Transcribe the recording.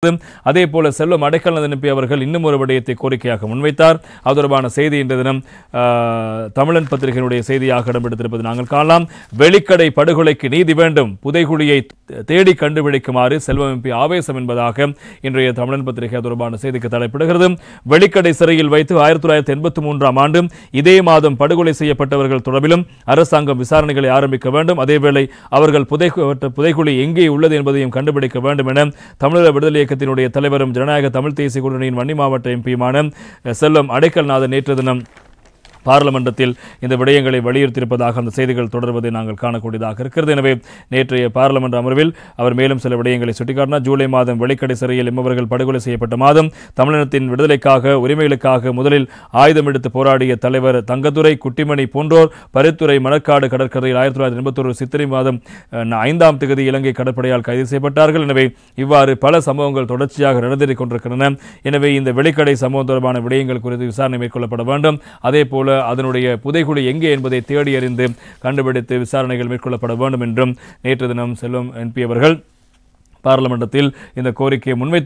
அதேபோல செல்வம் அடைக்கலநாதன் எம்பி அவர்கள் இன்னும் ஒரு விடயத்தை கோரிக்கையாக முன்வைத்தார். அது தொடர்பான செய்தி இன்று தினம் தமிழன் பத்திரிகையினுடைய செய்தியாக இடம்பெடுத்திருப்பது நாங்கள் காணலாம். வெளிக்கடை படுகொலைக்கு நீதி வேண்டும், புதைகுழியை தேடி கண்டுபிடிக்குமாறு செல்வம் எம்பி ஆவேசம் என்பதாக இன்றைய தமிழன் பத்திரிகை தொடர்பான செய்திக்கு தலைப்பிடுகிறது. வெளிக்கடை சிறையில் வைத்து 1983ஆம் ஆண்டு இதே மாதம் படுகொலை செய்யப்பட்டவர்கள் தொடர்பிலும் அரசாங்கம் விசாரணைகளை ஆரம்பிக்க வேண்டும். அதேவேளை அவர்கள் புதைகுழி எங்கே உள்ளது என்பதையும் கண்டுபிடிக்க வேண்டும் என தமிழக விடுதலை இயக்கத்தினுடைய தலைவரும் ஜனநாயக தமிழ் தேசிய கூட்டணியின் வன்னி மாவட்ட எம்பியுமான செல்வம் அடைக்கலநாதன் நேற்று தினம் பார்லமெண்டத்தில் இந்த விடயங்களை வலியுறுத்தியிருப்பதாக அந்த செய்திகள் தொடர்வதை நாங்கள் காணக்கூடியதாக இருக்கிறது. எனவே நேற்றைய பார்லமெண்ட் அமர்வில் அவர் மேலும் சில விடயங்களை சுட்டிக்காட்டினார். ஜூலை மாதம் வெளிக்கடை சிறையில் எம்மவர்கள் படுகொலை செய்யப்பட்ட மாதம் தமிழினத்தின் விடுதலைக்காக உரிமைகளுக்காக முதலில் ஆயுதம் எடுத்து போராடிய தலைவர் தங்கதுரை, குட்டிமணி போன்றோர் பருத்துறை மணக்காடு கடற்கரையில் 1981 சித்திரை மாதம் 5ஆம் தேதி இலங்கை கடற்படையால் கைது செய்யப்பட்டார்கள். எனவே இவ்வாறு பல சம்பவங்கள் தொடர்ச்சியாக நடந்தேறிக் கொண்டிருக்கின்றன. எனவே இந்த வெளிக்கடை சம்பவம் தொடர்பான விடயங்கள் குறித்து விசாரணை மேற்கொள்ளப்பட வேண்டும். அதே போல அதனுடைய புதைகுழி எங்கே என்பதை தேடி அறிந்து கண்டுபிடித்து விசாரணைகள் மேற்கொள்ளப்பட வேண்டும் என்றும் நேற்று தினம் செல்வம் எம்பி அவர்கள் பார்லமெண்டத்தில் இந்த கோரிக்கையை முன்வைத்தார்.